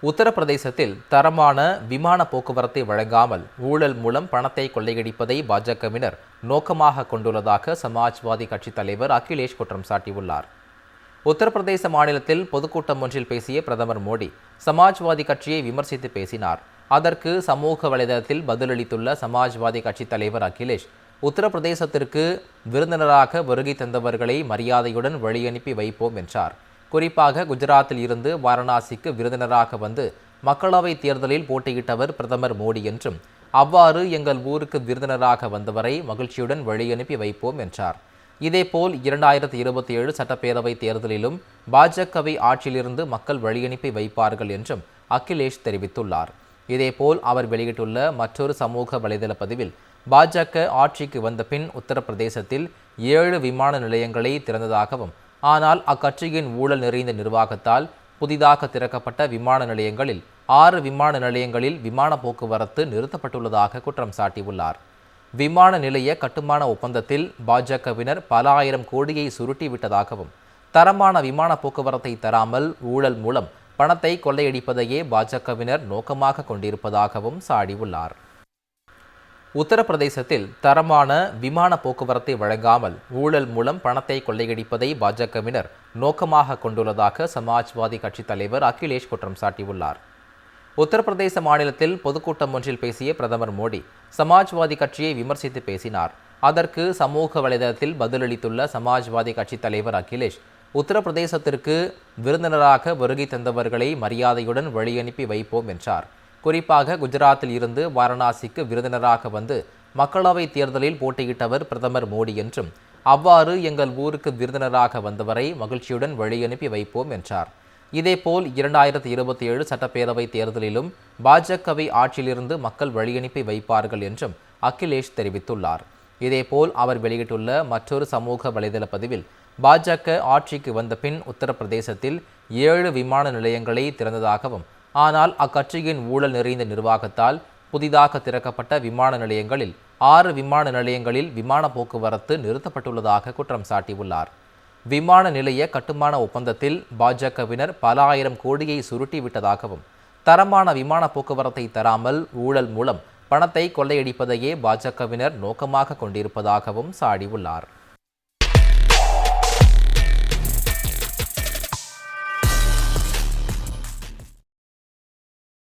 உத்தரப்பிரதேசத்தில் தரமான விமான போக்குவரத்தை வழங்காமல் ஊழல் மூலம் பணத்தை கொள்ளையடிப்பதை பாஜகவினர் நோக்கமாக கொண்டுள்ளதாக சமாஜ்வாதி கட்சித் தலைவர் அகிலேஷ் குற்றம் சாட்டியுள்ளார். உத்தரப்பிரதேச மாநிலத்தில் பொதுக்கூட்டம் ஒன்றில் பேசிய பிரதமர் மோடி சமாஜ்வாதி கட்சியை விமர்சித்து பேசினார். அதற்கு சமூக வலைதளத்தில் பதிலளித்துள்ள சமாஜ்வாதி கட்சித் தலைவர் அகிலேஷ், உத்தரப்பிரதேசத்திற்கு விருந்தினராக வருகை தந்தவர்களை மரியாதையுடன் வழியனுப்பி வைப்போம் என்றார். குறிப்பாக குஜராத்தில் இருந்து வாரணாசிக்கு விருந்தினராக வந்து மக்களவைத் தேர்தலில் போட்டியிட்டவர் பிரதமர் மோடி என்றும், அவ்வாறு எங்கள் ஊருக்கு விருந்தினராக வந்தவரை மகிழ்ச்சியுடன் வழியனுப்பி வைப்போம் என்றார். இதேபோல் 2027 சட்டப்பேரவைத் தேர்தலிலும் பாஜகவை ஆட்சியிலிருந்து மக்கள் வழியனுப்பி வைப்பார்கள் என்றும் அகிலேஷ் தெரிவித்துள்ளார். இதேபோல் அவர் வெளியிட்டுள்ள மற்றொரு சமூக வலைதள பதிவில், பாஜக ஆட்சிக்கு வந்த பின் உத்தரப்பிரதேசத்தில் 7 விமான நிலையங்களை திறந்ததாகவும், ஆனால் அக்கட்சியின் ஊழல் நிறைந்த நிர்வாகத்தால் புதிதாக திறக்கப்பட்ட விமான நிலையங்களில் 6 விமான நிலையங்களில் விமான போக்குவரத்து நிறுத்தப்பட்டுள்ளதாக குற்றம் சாட்டியுள்ளார். விமான நிலைய கட்டுமான ஒப்பந்தத்தில் பாஜகவினர் பல ஆயிரம் கோடியை சுருட்டிவிட்டதாகவும், தரமான விமான போக்குவரத்தை தராமல் ஊழல் மூலம் பணத்தை கொள்ளையடிப்பதையே பாஜகவினர் நோக்கமாக கொண்டிருப்பதாகவும் சாடியுள்ளார். உத்தரப்பிரதேசத்தில் தரமான விமான போக்குவரத்தை வழங்காமல் ஊழல் மூலம் பணத்தை கொள்ளையடிப்பதை பாஜகவினர் நோக்கமாக கொண்டுள்ளதாக சமாஜ்வாதி கட்சித் தலைவர் அகிலேஷ் குற்றம் சாட்டியுள்ளார். உத்தரப்பிரதேச மாநிலத்தில் பொதுக்கூட்டம் ஒன்றில் பேசிய பிரதமர் மோடி சமாஜ்வாதி கட்சியை விமர்சித்து பேசினார். அதற்கு சமூக வலைதளத்தில் பதிலளித்துள்ள சமாஜ்வாதி கட்சித் தலைவர் அகிலேஷ், உத்தரப்பிரதேசத்திற்கு விருந்தினராக வருகை தந்தவர்களை மரியாதையுடன் வழியனுப்பி வைப்போம் என்றார். குறிப்பாக குஜராத்தில் இருந்து வாரணாசிக்கு விருந்தினராக வந்து மக்களவைத் தேர்தலில் போட்டியிட்டவர் பிரதமர் மோடி என்றும், அவ்வாறு எங்கள் ஊருக்கு விருந்தினராக வந்தவரை மகிழ்ச்சியுடன் வழியனுப்பி வைப்போம் என்றார். இதேபோல் 2027 சட்டப்பேரவைத் தேர்தலிலும் பாஜகவை ஆட்சியிலிருந்து மக்கள் வழியனுப்பி வைப்பார்கள் என்றும் அகிலேஷ் தெரிவித்துள்ளார். இதேபோல் அவர் வெளியிட்டுள்ள மற்றொரு சமூக வலைதள பதிவில், பாஜக ஆட்சிக்கு வந்த பின் உத்தரப்பிரதேசத்தில் 7 விமான நிலையங்களை திறந்ததாகவும், ஆனால் அக்கட்சியின் ஊழல் நிறைந்த நிர்வாகத்தால் புதிதாக திறக்கப்பட்ட விமான நிலையங்களில் 6 விமான நிலையங்களில் விமான போக்குவரத்து நிறுத்தப்பட்டுள்ளதாக குற்றம் சாட்டியுள்ளார். விமான நிலைய கட்டுமான ஒப்பந்தத்தில் பாஜகவினர் பல ஆயிரம் கோடியை சுருட்டிவிட்டதாகவும், தரமான விமான போக்குவரத்தை தராமல் ஊழல் மூலம் பணத்தை கொள்ளையடிப்பதையே பாஜகவினர் நோக்கமாக கொண்டிருப்பதாகவும் சாடியுள்ளார்.